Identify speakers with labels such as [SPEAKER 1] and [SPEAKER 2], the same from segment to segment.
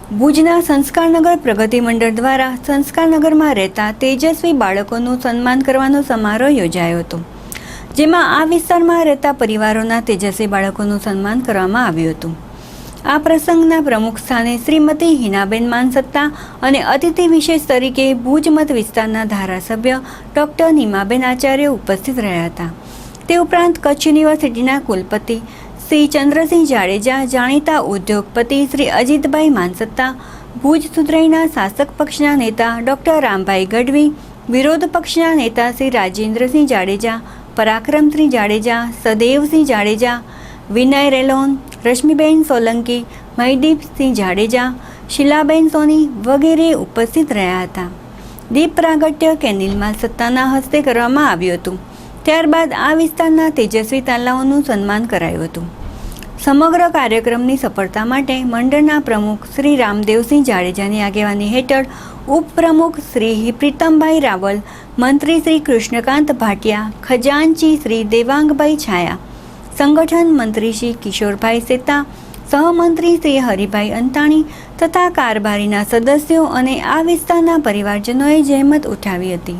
[SPEAKER 1] ભુજના સંસ્કારનગર પ્રગતિ મંડળ દ્વારા સંસ્કારનગરમાં રહેતા તેજસ્વી બાળકોનું સન્માન કરવાનો સમારોહ યોજાયો હતો, જેમાં આ વિસ્તારમાં રહેતા પરિવારોના તેજસ્વી બાળકોનું સન્માન કરવામાં આવ્યું હતું. આ પ્રસંગના પ્રમુખ સ્થાને શ્રીમતી હિનાબેન માનસત્તા અને અતિથિ વિશેષ તરીકે ભુજ મત વિસ્તારના ધારાસભ્ય ડૉક્ટર નીમાબેન આચાર્ય ઉપસ્થિત રહ્યા હતા. તે ઉપરાંત કચ્છ યુનિવર્સિટીના કુલપતિ શ્રી ચંદ્રસિંહ જાડેજા, જાણીતા ઉદ્યોગપતિ શ્રી અજીતભાઈ માનસત્તા, ભુજ સુધરાઈના શાસક પક્ષના નેતા ડૉક્ટર રામભાઈ ગઢવી, વિરોધ પક્ષના નેતા શ્રી રાજેન્દ્રસિંહ જાડેજા, પરાક્રમસિંહ જાડેજા, સદેવસિંહ જાડેજા, વિનય રેલોન, રશ્મિબેન સોલંકી, મહીદીપસિંહ જાડેજા, શીલાબેન સોની વગેરે ઉપસ્થિત રહ્યા હતા. દીપ પ્રાગટ્ય કેનિલ માલસત્તાના હસ્તે કરવામાં આવ્યું હતું. ત્યારબાદ આ વિસ્તારના તેજસ્વી તાલાઓનું સન્માન કરાયું હતું. સમગ્ર કાર્યક્રમની સફળતા માટે મંડળના પ્રમુખ શ્રી રામદેવસિંહ જાડેજાની આગેવાની હેઠળ ઉપપ્રમુખ શ્રી પ્રીતમભાઈ રાવલ, મંત્રી શ્રી કૃષ્ણકાંત ભાટિયા, ખજાનચી શ્રી દેવાંગભાઈ છાયા, સંગઠન મંત્રી શ્રી કિશોરભાઈ સેતા, સહમંત્રી શ્રી હરિભાઈ અંતાણી તથા કારભારીના સદસ્યો અને આ વિસ્તારના પરિવારજનોએ જહેમત ઉઠાવી હતી.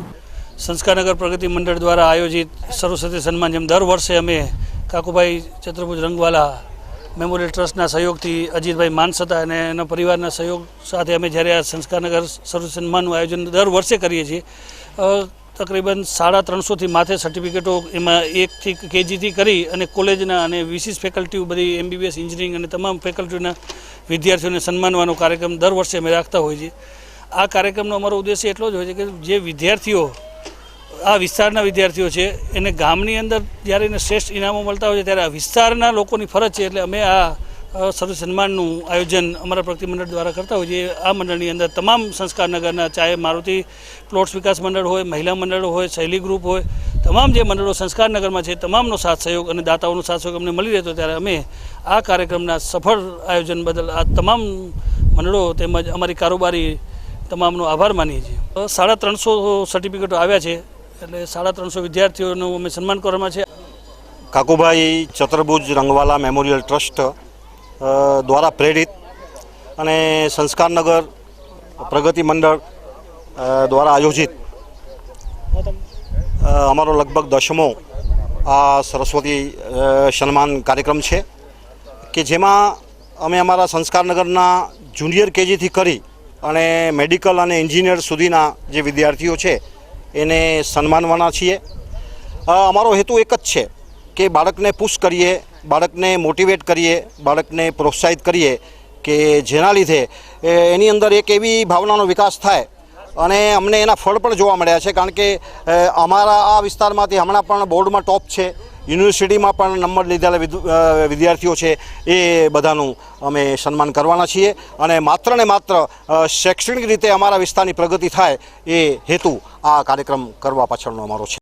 [SPEAKER 2] સંસ્કારનગર પ્રગતિ મંડળ દ્વારા આયોજિત સરસ્વતી સન્માન, જેમ દર વર્ષે અમે કાકુભાઈ ચતુર્ભુજ રંગવાલા મેમોરિયલ ટ્રસ્ટના સહયોગથી અજીતભાઈ માનસત્તા અને એના પરિવારના સહયોગ સાથે અમે જ્યારે આ સંસ્કારનગર સરસ્વતી સન્માનનું આયોજન દર વર્ષે કરીએ છીએ. તકરીબન 350થી માથે સર્ટિફિકેટો એમાં 1થી KGથી કરી અને કોલેજના અને વિશિષ્ટ ફેકલ્ટીઓ બધી MBBS એન્જિનિયરિંગ અને તમામ ફેકલ્ટીના વિદ્યાર્થીઓને સન્માનવાનો કાર્યક્રમ દર વર્ષે અમે રાખતા હોઈએ છીએ. આ કાર્યક્રમનો અમારો ઉદ્દેશ્ય એટલો જ હોય છે કે જે વિદ્યાર્થીઓ આ વિસ્તારના વિદ્યાર્થીઓ છે એને ગામની અંદર જ્યારે એને શ્રેષ્ઠ ઇનામો મળતા હોય છે ત્યારે આ વિસ્તારના લોકોની ફરજ છે, એટલે અમે આ સરસ્વતી સન્માનનું આયોજન અમારા પ્રગતિ મંડળ દ્વારા કરતા હોઈએ છીએ. આ મંડળની અંદર તમામ સંસ્કારનગરના, ચાહે મારુતિ પ્લોટ્સ વિકાસ મંડળ હોય, મહિલા મંડળો હોય, શૈલી ગ્રુપ હોય, તમામ જે મંડળો સંસ્કારનગરમાં છે તમામનો સાથ સહયોગ અને દાતાઓનો સાથ સહયોગ અમને મળી રહેતો, ત્યારે અમે આ કાર્યક્રમના સફળ આયોજન બદલ આ તમામ મંડળો તેમજ અમારી કારોબારી તમામનો આભાર માનીએ છીએ. 350 સર્ટિફિકેટો આવ્યા છે, એટલે 350 વિદ્યાર્થીઓનું અમે સન્માન કરવામાં છે.
[SPEAKER 3] કાકુભાઈ ચતુર્ભુજ રંગવાલા મેમોરિયલ ટ્રસ્ટ દ્વારા પ્રેરિત અને સંસ્કારનગર પ્રગતિ મંડળ દ્વારા આયોજિત અમારો લગભગ 10મો આ સરસ્વતી સન્માન કાર્યક્રમ છે, કે જેમાં અમે અમારા સંસ્કારનગરના જુનિયર KGથી કરી અને મેડિકલ અને એન્જિનિયર સુધીના જે વિદ્યાર્થીઓ છે એને સન્માનવાના છીએ. અમારો હેતુ એક જ છે કે બાળકને પુશ કરીએ, બાળકને મોટિવેટ કરીએ, બાળકને પ્રોત્સાહિત કરીએ કે જેના લીધે એની અંદર એક એવી ભાવનાનો વિકાસ થાય. અને અમને એના ફળ પણ જોવા મળ્યા છે, કારણ કે અમારા આ વિસ્તારમાંથી હમણાં પણ બોર્ડમાં ટોપ છે, યુનિવર્સિટીમાં પણ નંબર લીધેલા વિદ્યાર્થીઓ છે, એ બધાનું અમે સન્માન કરવાના છીએ. અને માત્ર ને માત્ર શૈક્ષણિક રીતે અમારા વિસ્તારની પ્રગતિ થાય એ હેતુ આ કાર્યક્રમ કરવા પાછળનો અમારો છે.